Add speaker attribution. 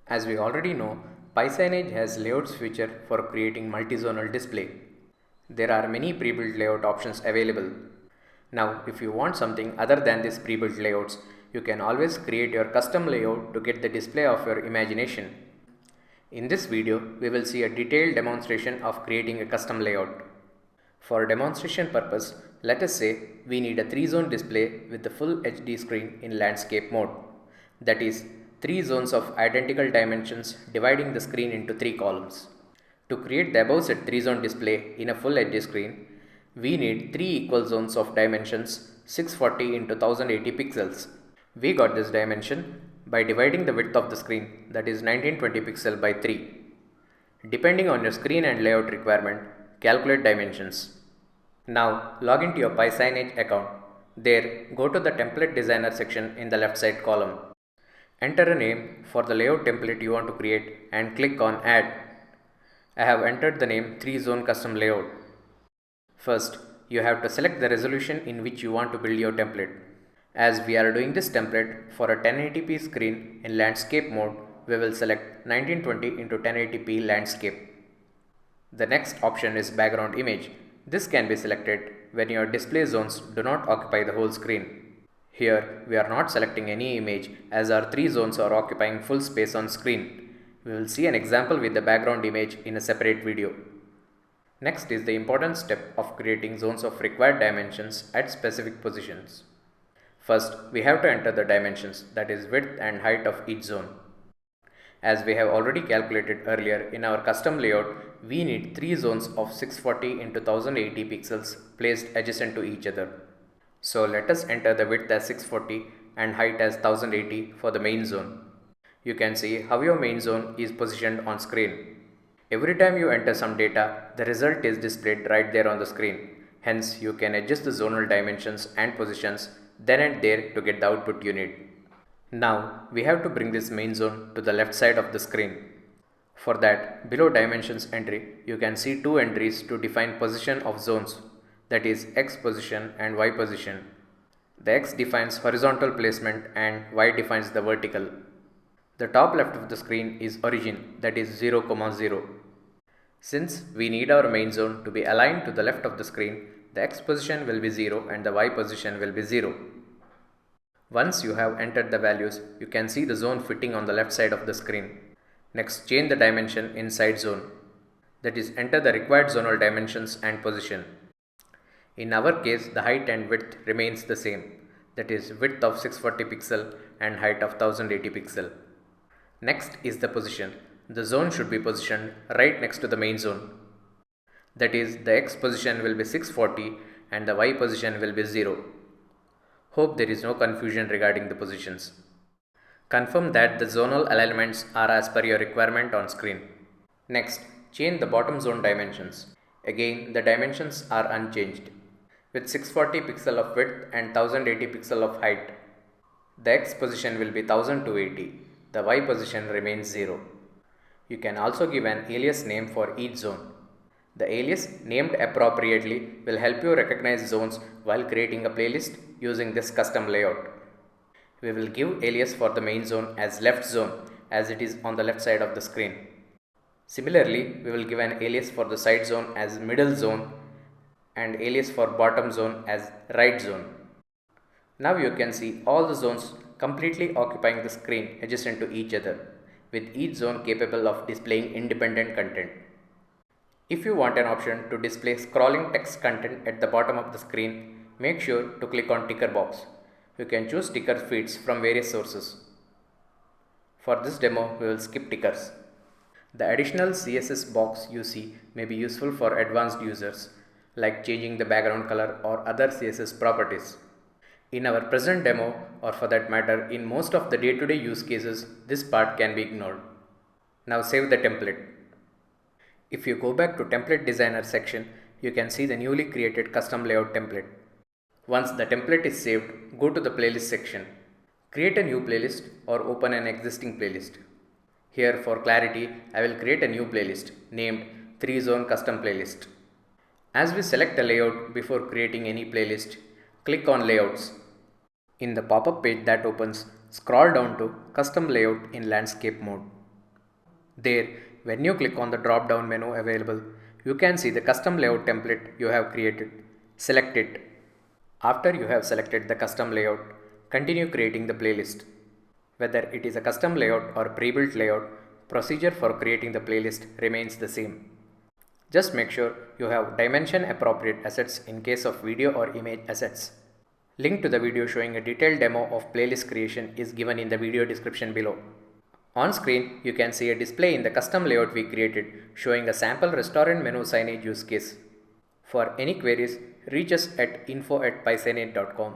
Speaker 1: As we already know, PySignage has layouts feature for creating multi-zonal display. There are many pre-built layout options available. Now, if you want something other than these pre-built layouts, you can always create your custom layout to get the display of your imagination. In this video, we will see a detailed demonstration of creating a custom layout. For demonstration purpose, let us say we need a 3-zone display with the full HD screen in landscape mode. That is, 3 zones of identical dimensions dividing the screen into 3 columns. To create the above set 3-zone display in a full HD screen, we need 3 equal zones of dimensions 640 into 1080 pixels. We got this dimension by dividing the width of the screen, that is 1920 pixel by 3. Depending on your screen and layout requirement, calculate dimensions. Now log into your PySignage account. There, go to the template designer section in the left side column. Enter a name for the layout template you want to create and click on add. I have entered the name 3-zone custom layout. First, you have to select the resolution in which you want to build your template. As we are doing this template for a 1080p screen in landscape mode, we will select 1920 into 1080p landscape. The next option is background image. This can be selected when your display zones do not occupy the whole screen. Here we are not selecting any image as our 3 zones are occupying full space on screen. We will see an example with the background image in a separate video. Next is the important step of creating zones of required dimensions at specific positions. First, we have to enter the dimensions, that is width and height of each zone. As we have already calculated earlier in our custom layout, we need 3 zones of 640 into 1080 pixels placed adjacent to each other. So let us enter the width as 640 and height as 1080 for the main zone. You can see how your main zone is positioned on screen. Every time you enter some data, the result is displayed right there on the screen. Hence, you can adjust the zonal dimensions and positions then and there to get the output you need. Now, we have to bring this main zone to the left side of the screen. For that, below dimensions entry, you can see 2 entries to define position of zones, that is X position and Y position. The X defines horizontal placement and Y defines the vertical. The top left of the screen is origin, that is 0, 0. Since we need our main zone to be aligned to the left of the screen, the X position will be 0 and the Y position will be 0. Once you have entered the values, you can see the zone fitting on the left side of the screen. Next, change the dimension inside zone. That is, enter the required zonal dimensions and position. In our case, the height and width remains the same. That is, width of 640 pixel and height of 1080 pixel. Next is the position. The zone should be positioned right next to the main zone. That is, the X position will be 640 and the Y position will be 0. Hope there is no confusion regarding the positions. Confirm that the zonal alignments are as per your requirement on screen. Next, change the bottom zone dimensions. Again, the dimensions are unchanged. With 640 pixel of width and 1080 pixel of height, the X position will be 1280. The Y position remains 0. You can also give an alias name for each zone. The alias named appropriately will help you recognize zones while creating a playlist using this custom layout. We will give alias for the main zone as left zone as it is on the left side of the screen. Similarly, we will give an alias for the side zone as middle zone and alias for bottom zone as right zone. Now you can see all the zones completely occupying the screen adjacent to each other, with each zone capable of displaying independent content. If you want an option to display scrolling text content at the bottom of the screen, make sure to click on ticker box. You can choose ticker feeds from various sources. For this demo, we will skip tickers. The additional CSS box you see may be useful for advanced users, like changing the background color or other CSS properties. In our present demo, or for that matter in most of the day-to-day use cases, this part can be ignored. Now save the template. If you go back to template designer section, you can see the newly created custom layout template. Once the template is saved, go to the playlist section. Create a new playlist or open an existing playlist. Here for clarity, I will create a new playlist named 3-zone custom playlist. As we select a layout before creating any playlist, click on layouts. In the pop-up page that opens, scroll down to custom layout in landscape mode. There, when you click on the drop down menu available, you can see the custom layout template you have created. Select it. After you have selected the custom layout, continue creating the playlist. Whether it is a custom layout or pre-built layout, procedure for creating the playlist remains the same. Just make sure you have dimension appropriate assets in case of video or image assets. Link to the video showing a detailed demo of playlist creation is given in the video description below. On screen, you can see a display in the custom layout we created showing a sample restaurant menu signage use case. For any queries, reach us at info@paisanate.com.